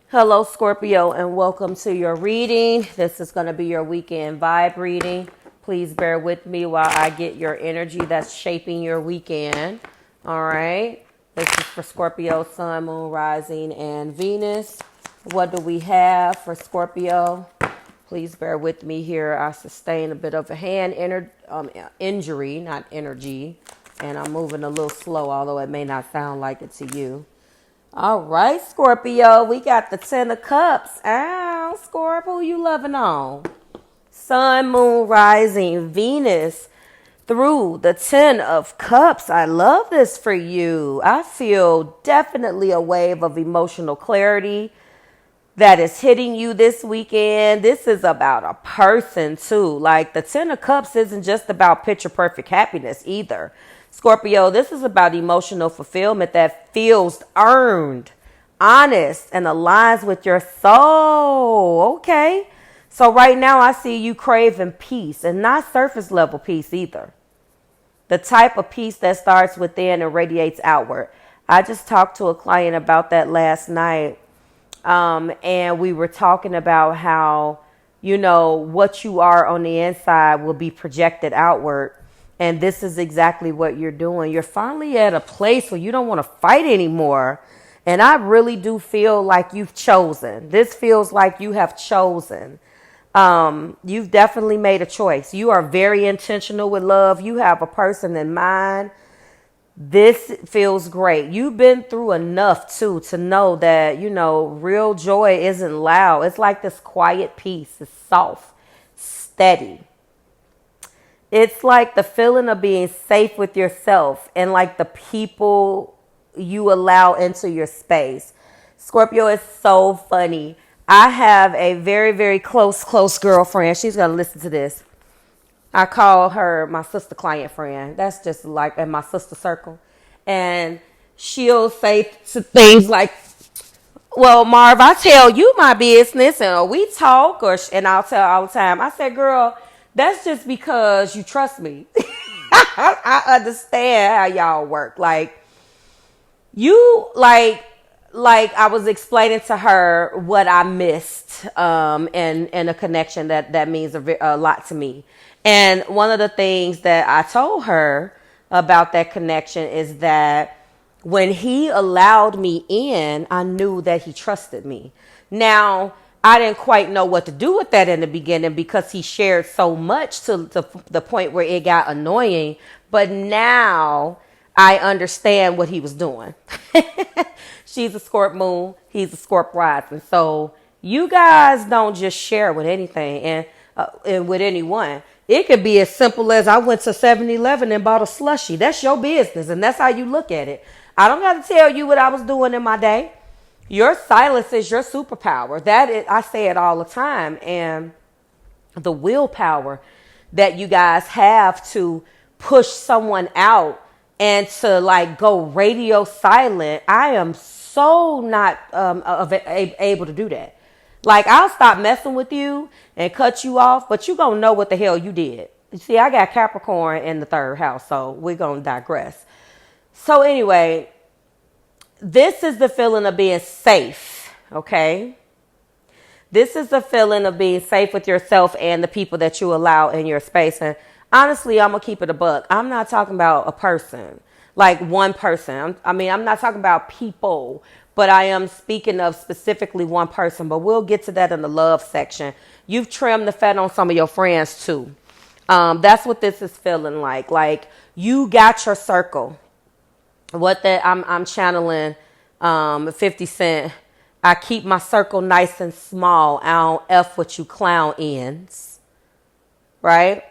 Hello, Scorpio, and welcome to your reading. This is going to be your weekend vibe reading. Please bear with me while I get your energy that's shaping your weekend. All right. This is for Scorpio, Sun, Moon, Rising, and Venus. What do we have for Scorpio? Please bear with me here. I sustained a bit of a hand injury, not energy, and I'm moving a little slow, although it may not sound like it to you. All right, Scorpio, we got the Ten of Cups. Ow, Scorp, who you loving on? Sun, Moon, Rising, Venus through the Ten of Cups. I love this for you. I feel definitely a wave of emotional clarity that is hitting you this weekend. This is about a person too. Like the Ten of Cups isn't just about picture perfect happiness either. Scorpio, this is about emotional fulfillment that feels earned, honest, and aligns with your soul. Okay. So right now I see you craving peace, and not surface level peace either. The type of peace that starts within and radiates outward. I just talked to a client about that last night. And we were talking about how, what you are on the inside will be projected outward. And this is exactly what you're doing. You're finally at a place where you don't want to fight anymore. And I really do feel like you've chosen. This feels like you have chosen. You've definitely made a choice. You are very intentional with love. You have a person in mind. This feels great. You've been through enough too to know that, real joy isn't loud. It's like this quiet peace. It's soft, steady. It's like the feeling of being safe with yourself and like the people you allow into your space. Scorpio is so funny. I have a very, very close girlfriend. She's going to listen to this. I call her my sister client friend. That's just like in my sister circle. And she'll say things like, well, Marv, I tell you my business and we talk and I'll tell her all the time. I said, girl, that's just because you trust me. I understand how y'all work. Like you like I was explaining to her what I missed and a connection that means a lot to me. And one of the things that I told her about that connection is that when he allowed me in, I knew that he trusted me. Now, I didn't quite know what to do with that in the beginning because he shared so much to the point where it got annoying. But now I understand what he was doing. She's a Scorp moon. He's a Scorp rising. So you guys don't just share with anything and with anyone. It could be as simple as I went to 7-Eleven and bought a slushie. That's your business, and that's how you look at it. I don't got to tell you what I was doing in my day. Your silence is your superpower. That is, I say it all the time. And the willpower that you guys have to push someone out and to like go radio silent, I am so not able to do that. Like, I'll stop messing with you and cut you off, but you gonna know what the hell you did. You see, I got Capricorn in the third house, so we're gonna digress. So anyway, this is the feeling of being safe, okay? This is the feeling of being safe with yourself and the people that you allow in your space. And honestly, I'm gonna keep it a buck. I'm not talking about a person, like one person. I'm not talking about people. But I am speaking of specifically one person. But we'll get to that in the love section. You've trimmed the fat on some of your friends too. That's what this is feeling like. Like you got your circle. What that I'm channeling 50 Cent. I keep my circle nice and small. I don't F with you clown ends. Right?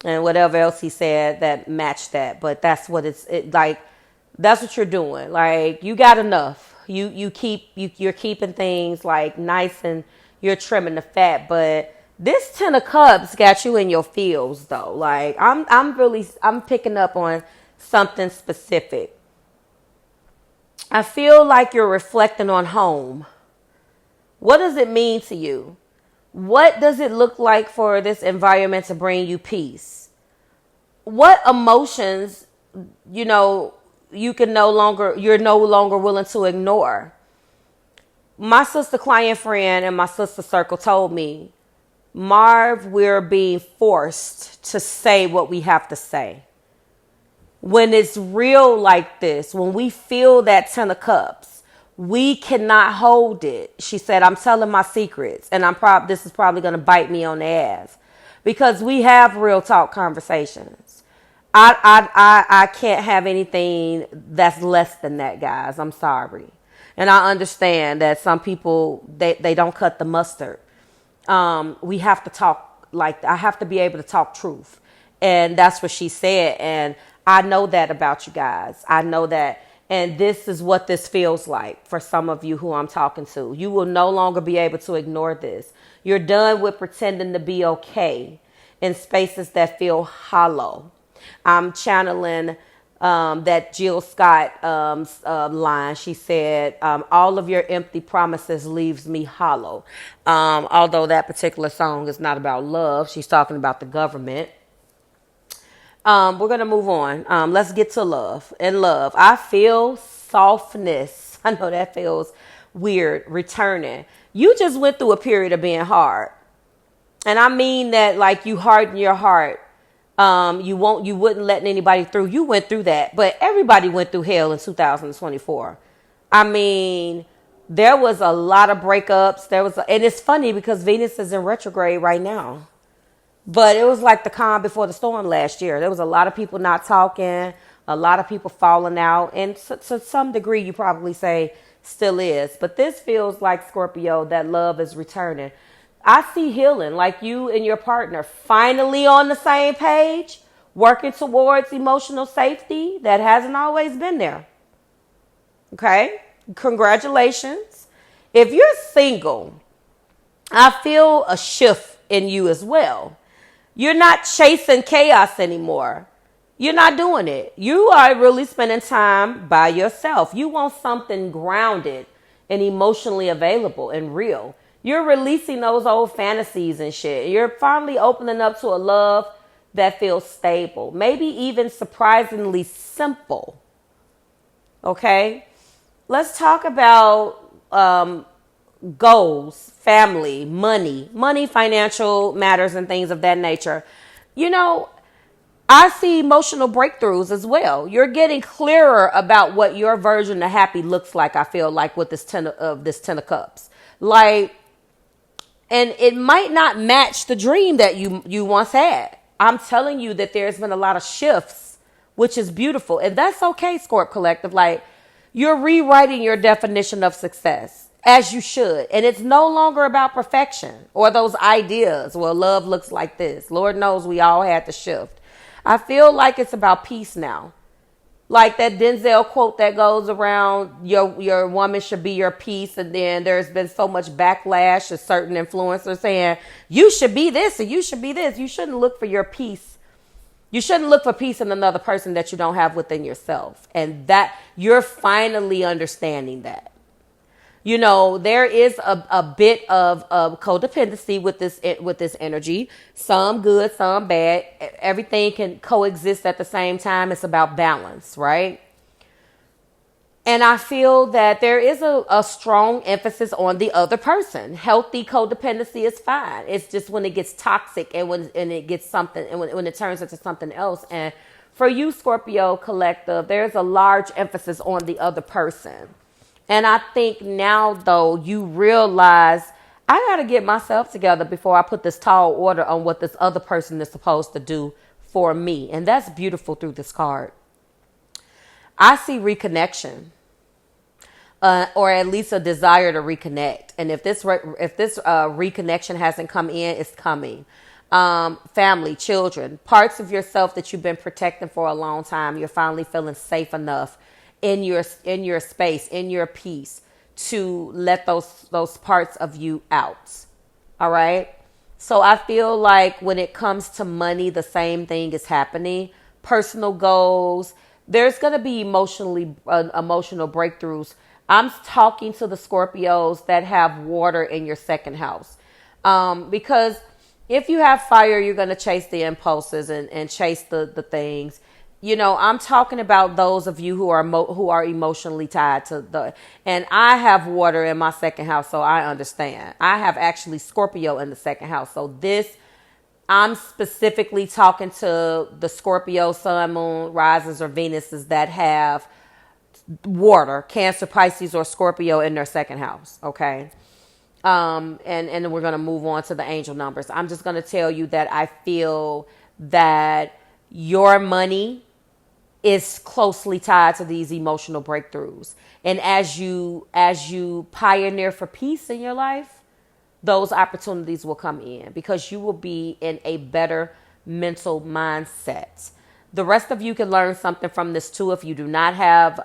And whatever else he said that matched that. But that's what that's what you're doing. Like you got enough. You're keeping things like nice and you're trimming the fat, but this Ten of Cups got you in your feels though. Like I'm picking up on something specific. I feel like you're reflecting on home. What does it mean to you? What does it look like for this environment to bring you peace? What emotions, you're no longer willing to ignore. my sister, client, friend, and my sister circle told me, Marv, we're being forced to say what we have to say. When it's real like this, when we feel that 10 of cups, we cannot hold it. She said, I'm telling my secrets, and this is probably going to bite me on the ass, because we have real talk conversations. I can't have anything that's less than that, guys. I'm sorry. And I understand that some people, they don't cut the mustard. We have to talk, like, I have to be able to talk truth. And that's what she said. And I know that about you guys. I know that. And this is what this feels like for some of you who I'm talking to. You will no longer be able to ignore this. You're done with pretending to be okay in spaces that feel hollow. I'm channeling that Jill Scott line. She said, all of your empty promises leaves me hollow. Although that particular song is not about love. She's talking about the government. We're going to move on. Let's get to love. In love, I feel softness. I know that feels weird. Returning. You just went through a period of being hard. And I mean that like you hardened your heart. You wouldn't let anybody through. You went through that, but everybody went through hell in 2024. I mean, there was a lot of breakups. And it's funny because Venus is in retrograde right now, but it was like the calm before the storm last year. There was a lot of people not talking, a lot of people falling out. And to some degree, you probably say still is, but this feels like, Scorpio, that love is returning. I see healing, like you and your partner finally on the same page, working towards emotional safety that hasn't always been there. Okay? Congratulations. If you're single, I feel a shift in you as well. You're not chasing chaos anymore. You're not doing it. You are really spending time by yourself. You want something grounded and emotionally available and real. You're releasing those old fantasies and shit. You're finally opening up to a love that feels stable, maybe even surprisingly simple. Okay? Let's talk about goals, family, money, financial matters, and things of that nature. You know, I see emotional breakthroughs as well. You're getting clearer about what your version of happy looks like, I feel like, with this 10 of cups. Like, and it might not match the dream that you once had. I'm telling you that there's been a lot of shifts, which is beautiful. And that's okay, Scorp Collective. Like, you're rewriting your definition of success, as you should. And it's no longer about perfection or those ideas. Well, love looks like this. Lord knows we all had to shift. I feel like it's about peace now. Like that Denzel quote that goes around, your woman should be your peace. And then there's been so much backlash of certain influencers saying, you should be this and you should be this. You shouldn't look for your peace. You shouldn't look for peace in another person that you don't have within yourself. And that you're finally understanding that. You know, there is a bit of codependency with this energy. Some good, some bad. Everything can coexist at the same time. It's about balance, right? And I feel that there is a strong emphasis on the other person. Healthy codependency is fine. It's just when it gets toxic and when it gets something, and when it turns into something else. And for you, Scorpio Collective, there's a large emphasis on the other person. And I think now, though, you realize I got to get myself together before I put this tall order on what this other person is supposed to do for me. And that's beautiful through this card. I see reconnection, or at least a desire to reconnect. And if this reconnection hasn't come in, it's coming. Family, children, parts of yourself that you've been protecting for a long time. You're finally feeling safe enough in your space, in your peace, to let those parts of you out. All right. So I feel like when it comes to money, the same thing is happening. Personal goals. There's going to be emotional breakthroughs. I'm talking to the Scorpios that have water in your second house. Because if you have fire, you're going to chase the impulses and chase the things. I'm talking about those of you who are emotionally tied to and I have water in my second house, so I understand. I have actually Scorpio in the second house. So I'm specifically talking to the Scorpio, Sun, Moon, Rises, or Venuses that have water, Cancer, Pisces, or Scorpio in their second house. Okay. And we're going to move on to the angel numbers. I'm just going to tell you that I feel that your money is closely tied to these emotional breakthroughs. And as you pioneer for peace in your life, those opportunities will come in because you will be in a better mental mindset. The rest of you can learn something from this too. If you do not have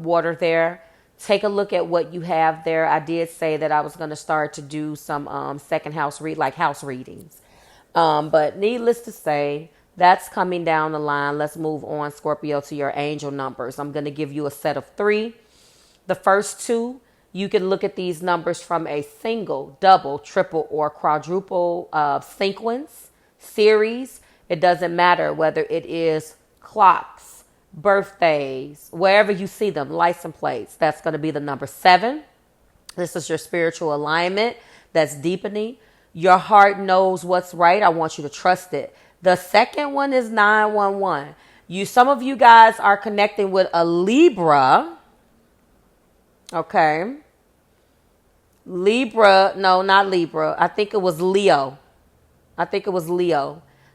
water there, take a look at what you have there. I did say that I was going to start to do some second house house readings. But needless to say, that's coming down the line. Let's move on, Scorpio, to your angel numbers. I'm going to give you a set of 3. The first 2, you can look at these numbers from a single, double, triple, or quadruple sequence, series. It doesn't matter whether it is clocks, birthdays, wherever you see them, license plates. That's going to be the number 7. This is your spiritual alignment that's deepening. Your heart knows what's right. I want you to trust it. The second one is 911. Some of you guys are connecting with a Libra. Okay. Libra, no, not Libra. I think it was Leo.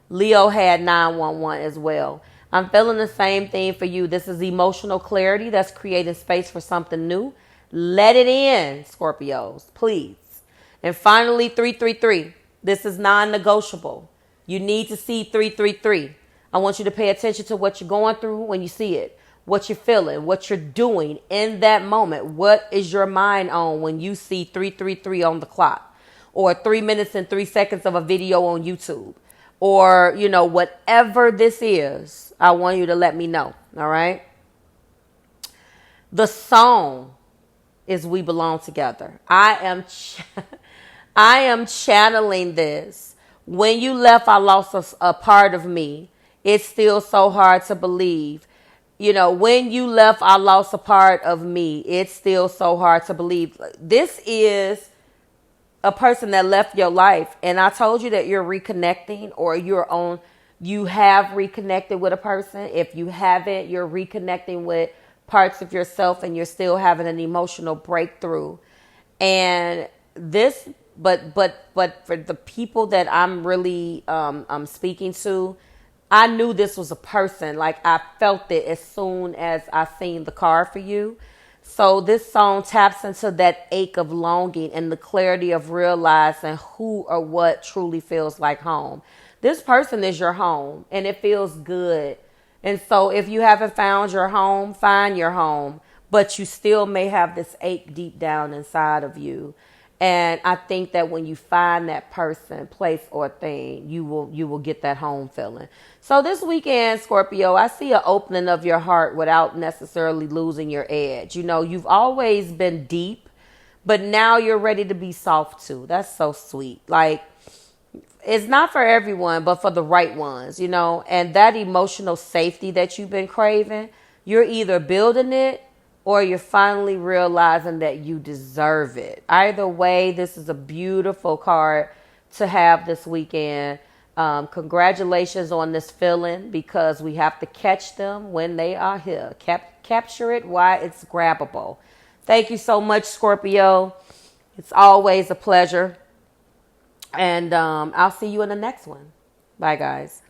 Leo had 911 as well. I'm feeling the same thing for you. This is emotional clarity that's creating space for something new. Let it in, Scorpios, please. And finally, 333. This is non-negotiable. You need to see 333. I want you to pay attention to what you're going through when you see it, what you're feeling, what you're doing in that moment. What is your mind on when you see 333 on the clock, or 3 minutes and 3 seconds of a video on YouTube, or, whatever this is, I want you to let me know. All right. The song is We Belong Together. I am channeling this. When you left, I lost a part of me. It's still so hard to believe. When you left, I lost a part of me. It's still so hard to believe. This is a person that left your life. And I told you that you're reconnecting, or you have reconnected with a person. If you haven't, you're reconnecting with parts of yourself and you're still having an emotional breakthrough. And this, but for the people that I'm really I'm speaking to, I knew this was a person. Like, I felt it as soon as I seen the card for you. So this song taps into that ache of longing and the clarity of realizing who or what truly feels like home. This person is your home, and it feels good. And so if you haven't found your home, find your home. But you still may have this ache deep down inside of you. And I think that when you find that person, place, or thing, you will get that home feeling. So this weekend, Scorpio, I see an opening of your heart without necessarily losing your edge. You've always been deep, but now you're ready to be soft too. That's so sweet. Like, it's not for everyone, but for the right ones, and that emotional safety that you've been craving, you're either building it or you're finally realizing that you deserve it. Either way, this is a beautiful card to have this weekend. Congratulations on this feeling, because we have to catch them when they are here. Capture it while it's grabbable. Thank you so much, Scorpio. It's always a pleasure. And I'll see you in the next one. Bye, guys.